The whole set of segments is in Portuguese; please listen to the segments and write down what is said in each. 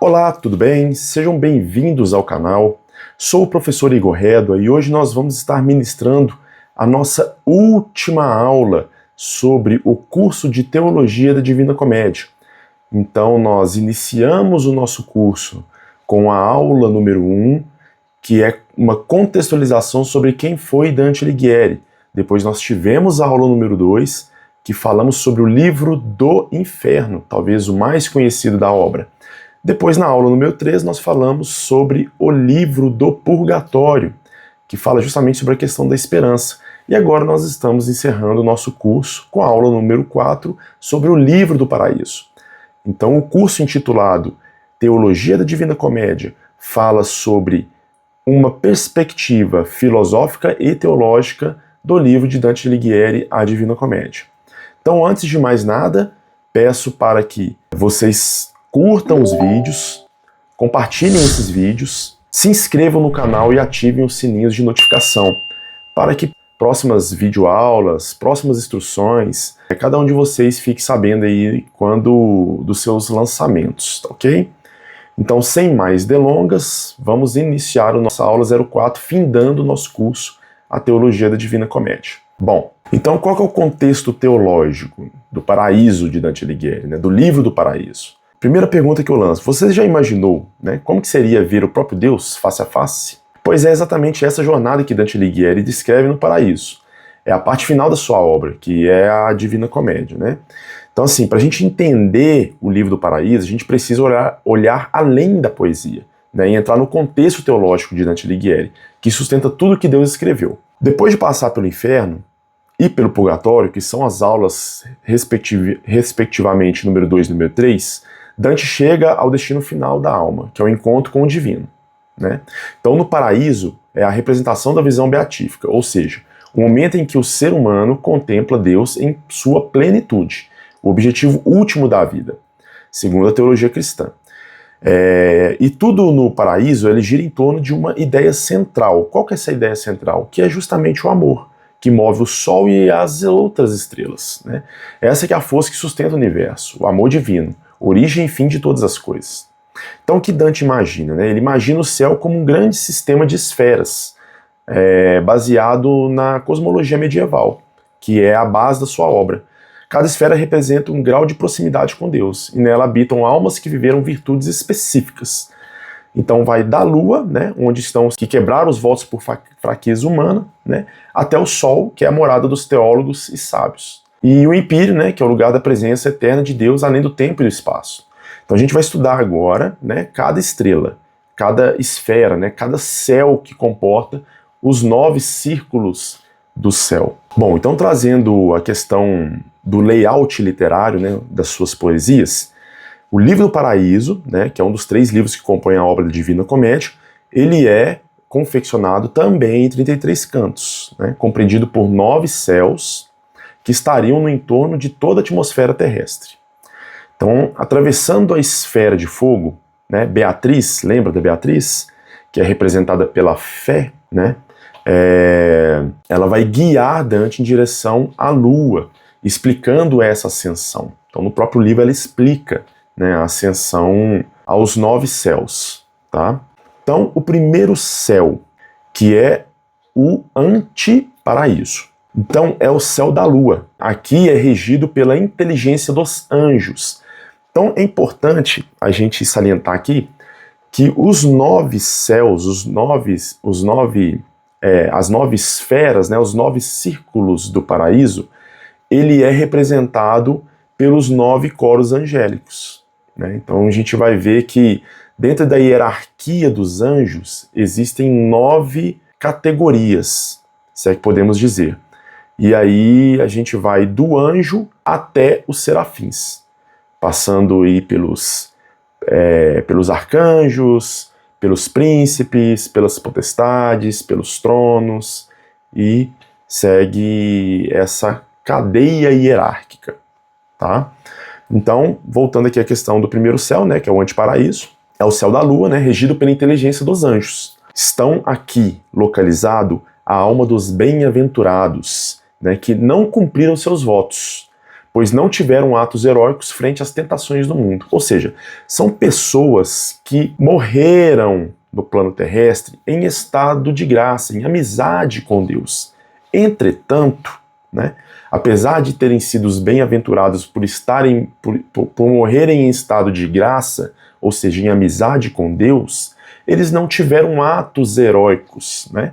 Olá, tudo bem? Sejam bem-vindos ao canal. Sou o professor Igor Redua e hoje nós vamos estar ministrando a nossa última aula sobre o curso de Teologia da Divina Comédia. Então nós iniciamos o nosso curso com a aula número 1, que é uma contextualização sobre quem foi Dante Alighieri. Depois nós tivemos a aula número 2, que falamos sobre o livro do Inferno, talvez o mais conhecido da obra. Depois, na aula número 3, nós falamos sobre o livro do Purgatório, que fala justamente sobre a questão da esperança. E agora nós estamos encerrando o nosso curso com a aula número 4 sobre o livro do Paraíso. Então, o curso intitulado Teologia da Divina Comédia fala sobre uma perspectiva filosófica e teológica do livro de Dante Alighieri, A Divina Comédia. Então, antes de mais nada, peço para que vocês curtam os vídeos, compartilhem esses vídeos, se inscrevam no canal e ativem os sininhos de notificação para que próximas videoaulas, próximas instruções, cada um de vocês fique sabendo aí quando dos seus lançamentos, tá ok? Então, sem mais delongas, vamos iniciar a nossa aula 04, findando o nosso curso, a Teologia da Divina Comédia. Bom, então qual que é o contexto teológico do Paraíso de Dante Alighieri, do livro do Paraíso? Primeira pergunta que eu lanço, você já imaginou como que seria ver o próprio Deus face a face? Pois é exatamente essa jornada que Dante Alighieri descreve no Paraíso. É a parte final da sua obra, que é a Divina Comédia, Então assim, para a gente entender o livro do Paraíso, a gente precisa olhar além da poesia, e entrar no contexto teológico de Dante Alighieri, que sustenta tudo que Deus escreveu. Depois de passar pelo inferno e pelo purgatório, que são as aulas respectivamente número 2 e número 3, Dante chega ao destino final da alma, que é o encontro com o divino. Então, no paraíso, é a representação da visão beatífica, ou seja, o momento em que o ser humano contempla Deus em sua plenitude, o objetivo último da vida, segundo a teologia cristã. E tudo no paraíso ele gira em torno de uma ideia central. Qual que é essa ideia central? Que é justamente o amor, que move o Sol e as outras estrelas. Essa que é a força que sustenta o universo, o amor divino, origem e fim de todas as coisas. Então o que Dante imagina? Ele imagina o céu como um grande sistema de esferas, baseado na cosmologia medieval, que é a base da sua obra. Cada esfera representa um grau de proximidade com Deus, e nela habitam almas que viveram virtudes específicas. Então vai da Lua, onde estão os que quebraram os votos por fraqueza humana, até o Sol, que é a morada dos teólogos e sábios. E o Empírio, que é o lugar da presença eterna de Deus além do tempo e do espaço. Então a gente vai estudar agora cada estrela, cada esfera, cada céu que comporta os 9 círculos do céu. Bom, então trazendo a questão do layout literário das suas poesias, o Livro do Paraíso, que é um dos 3 livros que compõem a obra da Divina Comédia, ele é confeccionado também em 33 cantos, compreendido por 9 céus que estariam no entorno de toda a atmosfera terrestre. Então, atravessando a esfera de fogo, Beatriz, lembra da Beatriz? Que é representada pela fé, ela vai guiar Dante em direção à Lua, explicando essa ascensão. Então, no próprio livro ela explica a ascensão aos 9 céus. Então, o primeiro céu, que é o antiparaíso. Então, é o céu da Lua. Aqui é regido pela inteligência dos anjos. Então, é importante a gente salientar aqui que os 9 céus, as 9 esferas, os 9 círculos do paraíso, ele é representado pelos 9 coros angélicos. Então a gente vai ver que dentro da hierarquia dos anjos existem 9 categorias, se é que podemos dizer. E aí a gente vai do anjo até os serafins, passando aí pelos arcanjos, pelos príncipes, pelas potestades, pelos tronos, e segue essa cadeia hierárquica, Então, voltando aqui à questão do primeiro céu, que é o antiparaíso, é o céu da Lua, regido pela inteligência dos anjos. Estão aqui localizado a alma dos bem-aventurados, que não cumpriram seus votos, pois não tiveram atos heróicos frente às tentações do mundo. Ou seja, são pessoas que morreram no plano terrestre em estado de graça, em amizade com Deus. Entretanto, né, apesar de terem sido os bem-aventurados por morrerem em estado de graça, ou seja, em amizade com Deus, eles não tiveram atos heróicos, né,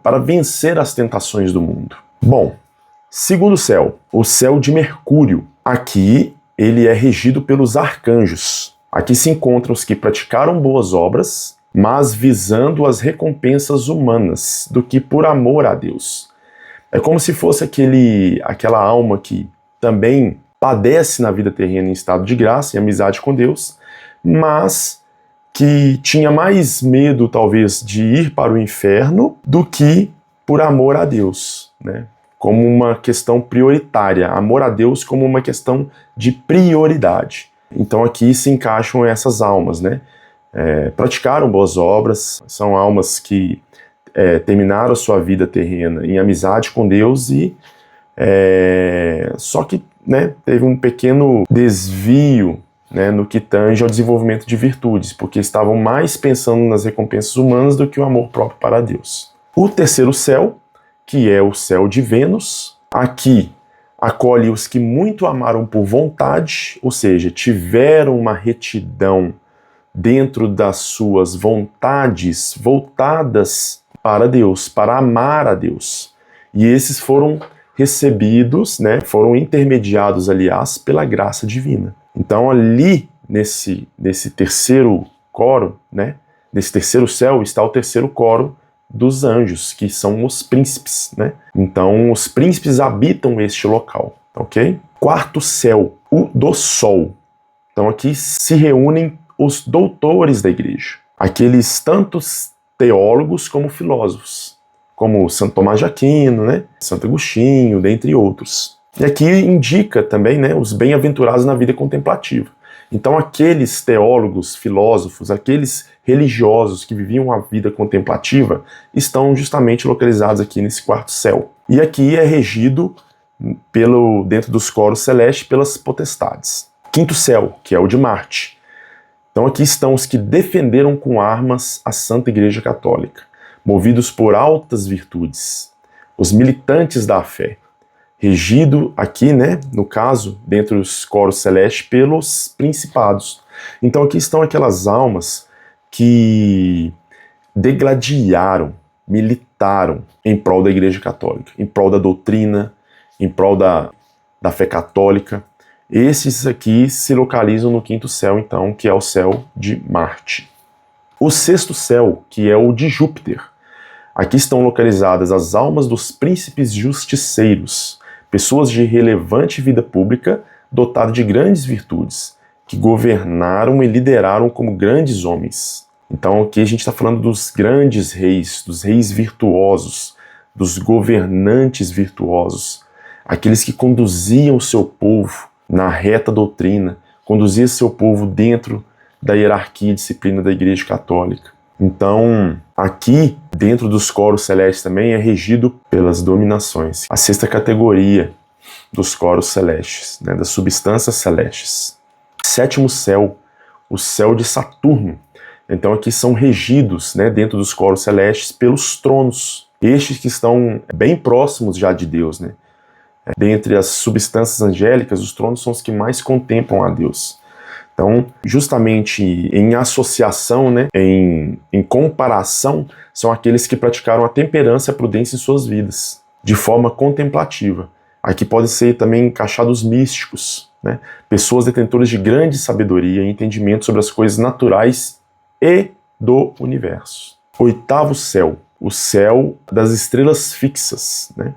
para vencer as tentações do mundo. Bom, segundo céu, o céu de Mercúrio. Aqui ele é regido pelos arcanjos. Aqui se encontram os que praticaram boas obras, mas visando as recompensas humanas, do que por amor a Deus. É como se fosse aquela alma que também padece na vida terrena em estado de graça, em amizade com Deus, mas que tinha mais medo, talvez, de ir para o inferno do que por amor a Deus, né? Como uma questão prioritária, amor a Deus como uma questão de prioridade. Então aqui se encaixam essas almas, né? Praticaram boas obras, são almas que terminaram a sua vida terrena em amizade com Deus e só que, né, teve um pequeno desvio, né, no que tange ao desenvolvimento de virtudes, porque estavam mais pensando nas recompensas humanas do que o amor próprio para Deus. O terceiro céu, que é o céu de Vênus, aqui acolhe os que muito amaram por vontade, ou seja, tiveram uma retidão dentro das suas vontades voltadas para Deus, para amar a Deus. E esses foram recebidos, né, foram intermediados, aliás, pela graça divina. Então ali, nesse terceiro coro, né, nesse terceiro céu, está o terceiro coro dos anjos, que são os príncipes, né? Então os príncipes habitam este local, ok? Quarto céu, o do Sol. Então aqui se reúnem os doutores da igreja, aqueles tantos teólogos como filósofos, como Santo Tomás de Aquino, né? Santo Agostinho, dentre outros. E aqui indica também, né, os bem-aventurados na vida contemplativa. Então aqueles teólogos, filósofos, aqueles religiosos que viviam a vida contemplativa estão justamente localizados aqui nesse quarto céu. E aqui é regido dentro dos coros celestes pelas potestades. Quinto céu, que é o de Marte. Então aqui estão os que defenderam com armas a Santa Igreja Católica, movidos por altas virtudes, os militantes da fé. Regido aqui, né, no caso, dentro dos coros celestes, pelos principados. Então aqui estão aquelas almas que degladiaram, militaram em prol da Igreja Católica, em prol da doutrina, em prol da fé católica. Esses aqui se localizam no quinto céu, então, que é o céu de Marte. O sexto céu, que é o de Júpiter. Aqui estão localizadas as almas dos príncipes justiceiros, pessoas de relevante vida pública, dotadas de grandes virtudes, que governaram e lideraram como grandes homens. Então aqui a gente está falando dos grandes reis, dos reis virtuosos, dos governantes virtuosos, aqueles que conduziam o seu povo na reta doutrina, conduziam seu povo dentro da hierarquia e disciplina da Igreja Católica. Então, aqui, dentro dos coros celestes também, é regido pelas dominações. A sexta categoria dos coros celestes, né, das substâncias celestes. Sétimo céu, o céu de Saturno. Então aqui são regidos, né, dentro dos coros celestes pelos tronos. Estes que estão bem próximos já de Deus, né? Dentre as substâncias angélicas, os tronos são os que mais contemplam a Deus. Então, justamente em associação, né, em comparação, são aqueles que praticaram a temperança e a prudência em suas vidas, de forma contemplativa. Aqui podem ser também encaixados místicos, né, pessoas detentoras de grande sabedoria e entendimento sobre as coisas naturais e do universo. Oitavo céu, o céu das estrelas fixas, né,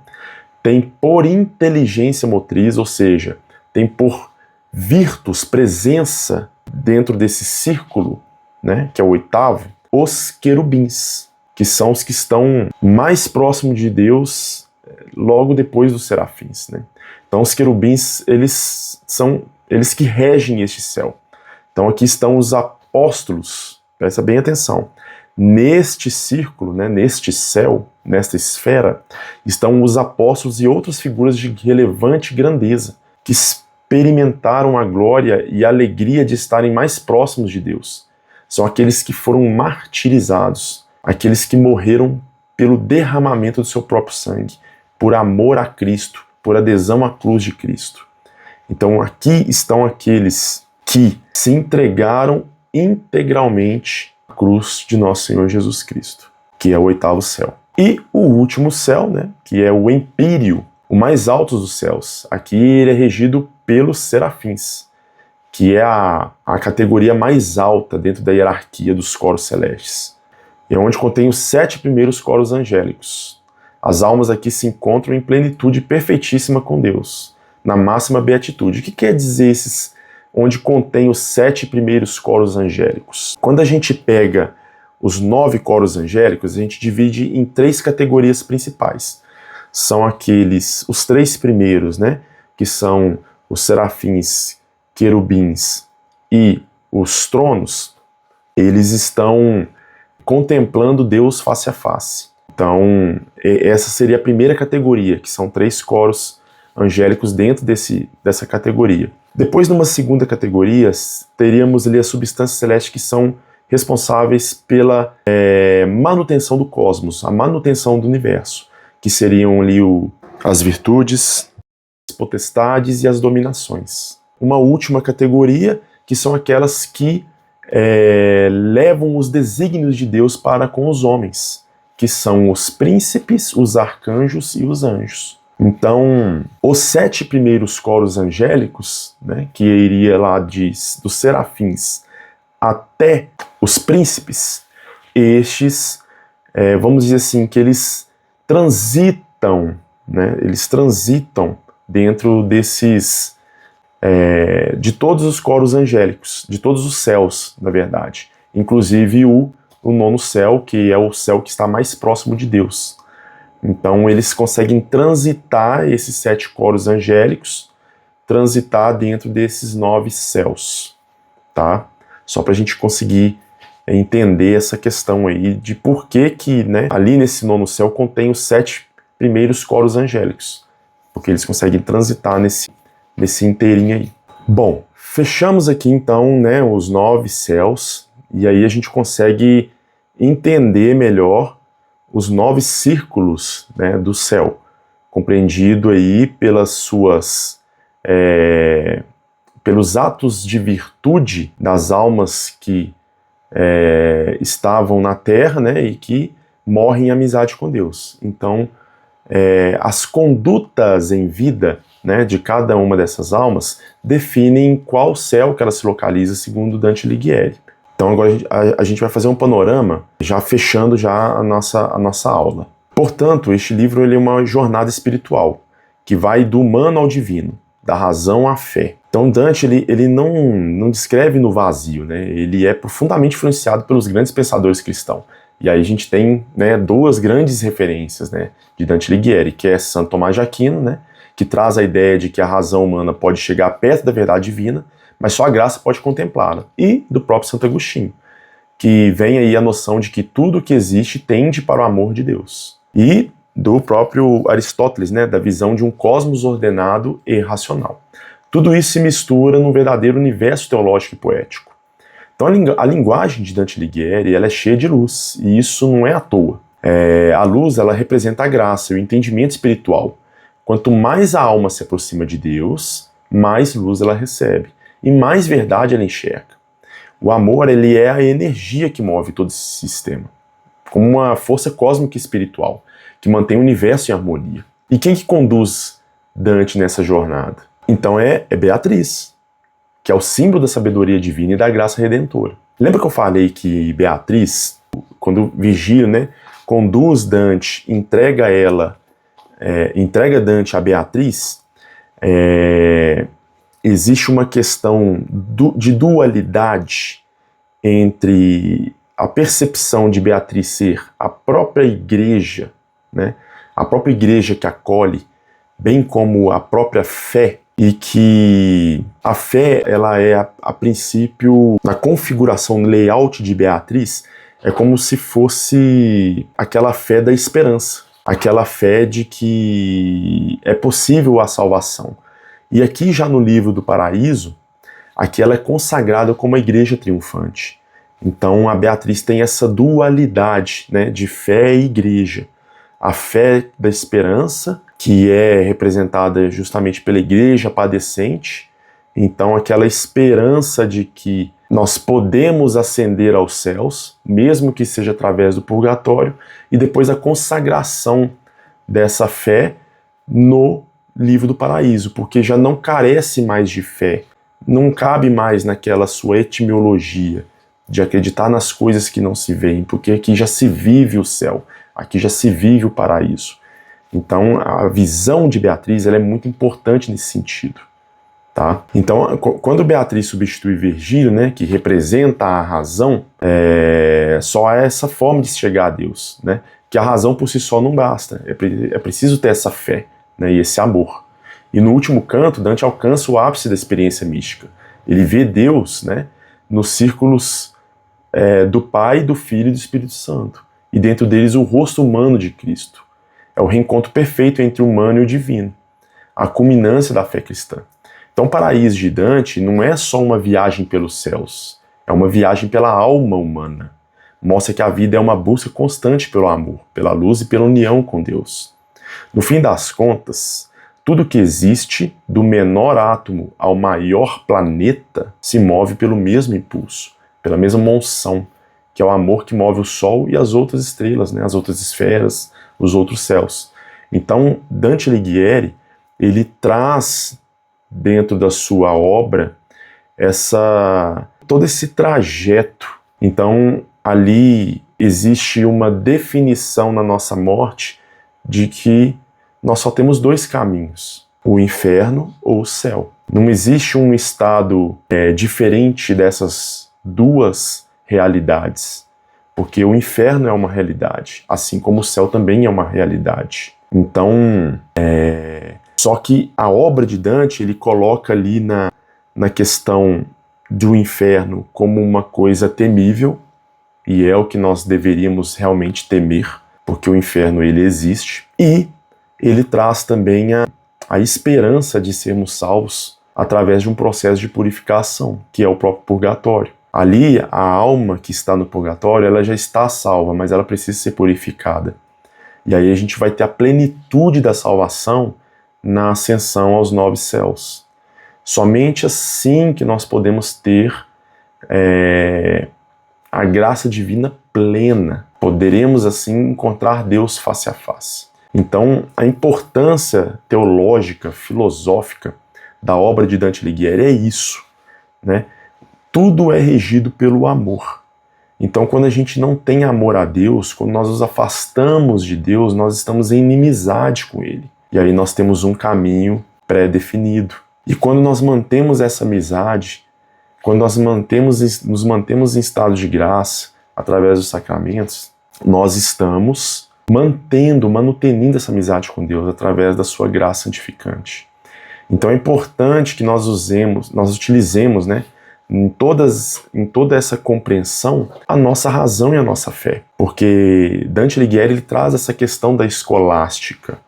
tem por inteligência motriz, ou seja, tem por virtus, presença dentro desse círculo, né, que é o oitavo, os querubins, que são os que estão mais próximos de Deus logo depois dos serafins, né? Então os querubins, eles são eles que regem este céu. Então aqui estão os apóstolos, presta bem atenção, neste círculo, né, neste céu, nesta esfera, estão os apóstolos e outras figuras de relevante grandeza, que experimentaram a glória e a alegria de estarem mais próximos de Deus. São aqueles que foram martirizados, aqueles que morreram pelo derramamento do seu próprio sangue, por amor a Cristo, por adesão à cruz de Cristo. Então aqui estão aqueles que se entregaram integralmente à cruz de nosso Senhor Jesus Cristo, que é o oitavo céu. E o último céu, né, que é o empíreo, o mais alto dos céus. Aqui ele é regido pelos serafins, que é a categoria mais alta dentro da hierarquia dos coros celestes. É onde contém os 7 primeiros coros angélicos. As almas aqui se encontram em plenitude perfeitíssima com Deus, na máxima beatitude. O que quer dizer esses onde contém os 7 primeiros coros angélicos? Quando a gente pega os 9 coros angélicos, a gente divide em 3 categorias principais. São os 3 primeiros, né, que são os serafins, querubins e os tronos. Eles estão contemplando Deus face a face. Então, essa seria a primeira categoria, que são 3 coros angélicos dentro dessa categoria. Depois, numa segunda categoria, teríamos ali as substâncias celestes que são responsáveis pela manutenção do cosmos, a manutenção do universo, que seriam ali as virtudes, as potestades e as dominações. Uma última categoria, que são aquelas que levam os desígnios de Deus para com os homens, que são os príncipes, os arcanjos e os anjos. Então, os 7 primeiros coros angélicos, né, que iria lá dos serafins até os príncipes, estes, vamos dizer assim, que eles transitam, né, dentro desses, de todos os coros angélicos, de todos os céus, na verdade, inclusive o 9º céu, que é o céu que está mais próximo de Deus. Então eles conseguem transitar esses 7 coros angélicos, transitar dentro desses 9 céus, tá? Só para a gente conseguir entender essa questão aí de por que, né, ali nesse 9º céu contém os 7 primeiros coros angélicos, porque eles conseguem transitar nesse inteirinho aí. Bom, fechamos aqui então, né, os 9 céus, e aí a gente consegue entender melhor os 9 círculos, né, do céu, compreendido aí pelos atos de virtude das almas que estavam na Terra, né, e que morrem em amizade com Deus. Então, as condutas em vida, né, de cada uma dessas almas definem qual céu que ela se localiza, segundo Dante Alighieri. Então agora a gente vai fazer um panorama, já fechando já a nossa aula. Portanto, este livro ele é uma jornada espiritual, que vai do humano ao divino, da razão à fé. Então Dante ele não descreve no vazio, né? Ele é profundamente influenciado pelos grandes pensadores cristãos. E aí a gente tem, né, 2 grandes referências, né, de Dante Alighieri, que é Santo Tomás de Aquino, né, que traz a ideia de que a razão humana pode chegar perto da verdade divina, mas só a graça pode contemplá-la. E do próprio Santo Agostinho, que vem aí a noção de que tudo que existe tende para o amor de Deus. E do próprio Aristóteles, né, da visão de um cosmos ordenado e racional. Tudo isso se mistura num verdadeiro universo teológico e poético. Então a linguagem de Dante Alighieri ela é cheia de luz, e isso não é à toa. A luz ela representa a graça e o entendimento espiritual. Quanto mais a alma se aproxima de Deus, mais luz ela recebe. E mais verdade ela enxerga. O amor ele é a energia que move todo esse sistema, como uma força cósmica e espiritual, que mantém o universo em harmonia. E quem que conduz Dante nessa jornada? Então é Beatriz, que é o símbolo da sabedoria divina e da graça redentora. Lembra que eu falei que Beatriz, quando Virgílio, né, conduz Dante, entrega Dante a Beatriz, existe uma questão de dualidade entre a percepção de Beatriz ser a própria igreja, né, a própria igreja que acolhe, bem como a própria fé, e que a fé, ela é, a princípio, na configuração, no layout de Beatriz, é como se fosse aquela fé da esperança, aquela fé de que é possível a salvação. E aqui já no livro do Paraíso, aqui ela é consagrada como a igreja triunfante. Então a Beatriz tem essa dualidade, né, de fé e igreja. A fé da esperança, que é representada justamente pela igreja padecente. Então aquela esperança de que nós podemos ascender aos céus, mesmo que seja através do purgatório, e depois a consagração dessa fé no livro do Paraíso, porque já não carece mais de fé, não cabe mais naquela sua etimologia de acreditar nas coisas que não se veem, porque aqui já se vive o céu, aqui já se vive o paraíso. Então a visão de Beatriz ela é muito importante nesse sentido. Tá? Então, quando Beatriz substitui Virgílio, né, que representa a razão, só há essa forma de se chegar a Deus, né? Que a razão por si só não basta, é preciso ter essa fé, né, e esse amor. E no último canto, Dante alcança o ápice da experiência mística. Ele vê Deus, né, nos círculos do Pai, do Filho e do Espírito Santo, e dentro deles o rosto humano de Cristo. É o reencontro perfeito entre o humano e o divino, a culminância da fé cristã. Então, o Paraíso de Dante não é só uma viagem pelos céus, é uma viagem pela alma humana. Mostra que a vida é uma busca constante pelo amor, pela luz e pela união com Deus. No fim das contas, tudo que existe, do menor átomo ao maior planeta, se move pelo mesmo impulso, pela mesma monção, que é o amor que move o Sol e as outras estrelas, né, as outras esferas, os outros céus. Então, Dante Alighieri, ele traz dentro da sua obra todo esse trajeto. Então ali existe uma definição na nossa morte de que nós só temos dois caminhos, o inferno ou o céu. Não existe um estado diferente dessas duas realidades, porque o inferno é uma realidade, assim como o céu também é uma realidade. Então só que a obra de Dante, ele coloca ali na questão do inferno como uma coisa temível, e é o que nós deveríamos realmente temer, porque o inferno ele existe, e ele traz também a esperança de sermos salvos através de um processo de purificação, que é o próprio purgatório. Ali, a alma que está no purgatório, ela já está salva, mas ela precisa ser purificada. E aí a gente vai ter a plenitude da salvação na ascensão aos 9 céus. Somente assim que nós podemos ter a graça divina plena. Poderemos assim encontrar Deus face a face. Então, a importância teológica, filosófica da obra de Dante Alighieri é isso, né? Tudo é regido pelo amor. Então, quando a gente não tem amor a Deus, quando nós nos afastamos de Deus, nós estamos em inimizade com Ele. E aí nós temos um caminho pré-definido. E quando nós mantemos essa amizade, quando nós nos mantemos em estado de graça, através dos sacramentos, nós estamos manutenindo essa amizade com Deus através da sua graça santificante. Então é importante que nós utilizemos, né, em toda essa compreensão, a nossa razão e a nossa fé. Porque Dante Alighieri ele traz essa questão da escolástica,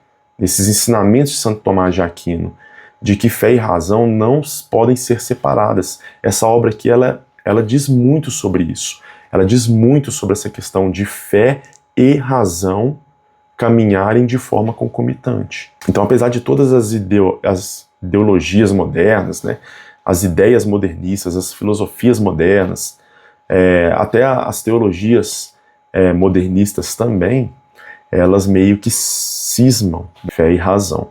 esses ensinamentos de Santo Tomás de Aquino, de que fé e razão não podem ser separadas. Essa obra aqui, ela diz muito sobre isso. Ela diz muito sobre essa questão de fé e razão caminharem de forma concomitante. Então, apesar de todas as ideologias modernas, né, as ideias modernistas, as filosofias modernas, até as teologias modernistas também, elas meio que cismam fé e razão.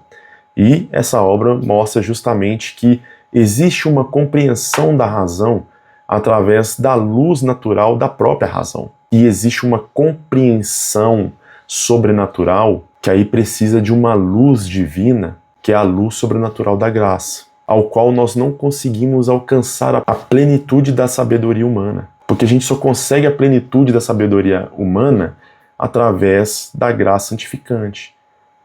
E essa obra mostra justamente que existe uma compreensão da razão através da luz natural da própria razão. E existe uma compreensão sobrenatural que aí precisa de uma luz divina, que é a luz sobrenatural da graça, ao qual nós não conseguimos alcançar a plenitude da sabedoria humana. Porque a gente só consegue a plenitude da sabedoria humana através da graça santificante,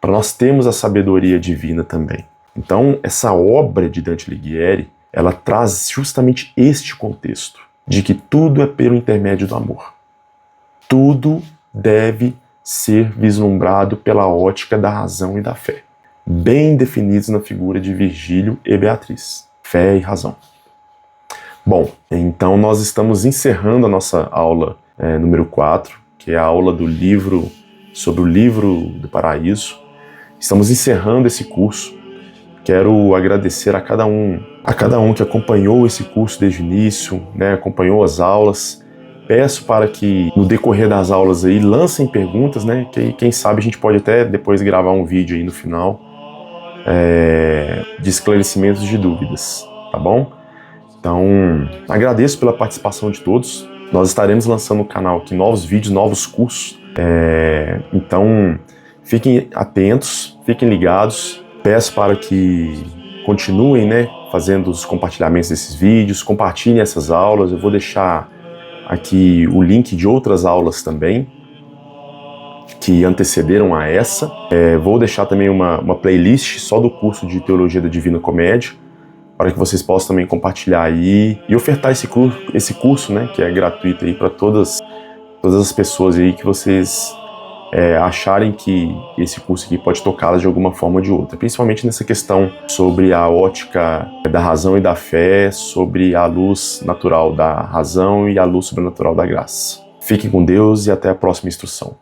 para nós termos a sabedoria divina também. Então, essa obra de Dante Alighieri, ela traz justamente este contexto, de que tudo é pelo intermédio do amor. tudo deve ser vislumbrado pela ótica da razão e da fé, bem definidos na figura de Virgílio e Beatriz. Fé e razão. Bom, então nós estamos encerrando a nossa aula número 4, que é a aula do livro, sobre o livro do Paraíso. Estamos encerrando esse curso. Quero agradecer a cada um que acompanhou esse curso desde o início, né, acompanhou as aulas. Peço para que no decorrer das aulas aí lancem perguntas, né, que quem sabe a gente pode até depois gravar um vídeo aí no final de esclarecimentos de dúvidas, tá bom? Então, agradeço pela participação de todos. Nós estaremos lançando no canal aqui novos vídeos, novos cursos. Então, fiquem atentos, fiquem ligados. Peço para que continuem, né, fazendo os compartilhamentos desses vídeos, compartilhem essas aulas. Eu vou deixar aqui o link de outras aulas também, que antecederam a essa. Vou deixar também uma playlist só do curso de Teologia da Divina Comédia, para que vocês possam também compartilhar aí e ofertar esse curso, né, que é gratuito aí para todas as pessoas aí que vocês acharem que esse curso aqui pode tocá-las de alguma forma ou de outra, principalmente nessa questão sobre a ótica da razão e da fé, sobre a luz natural da razão e a luz sobrenatural da graça. Fiquem com Deus e até a próxima instrução.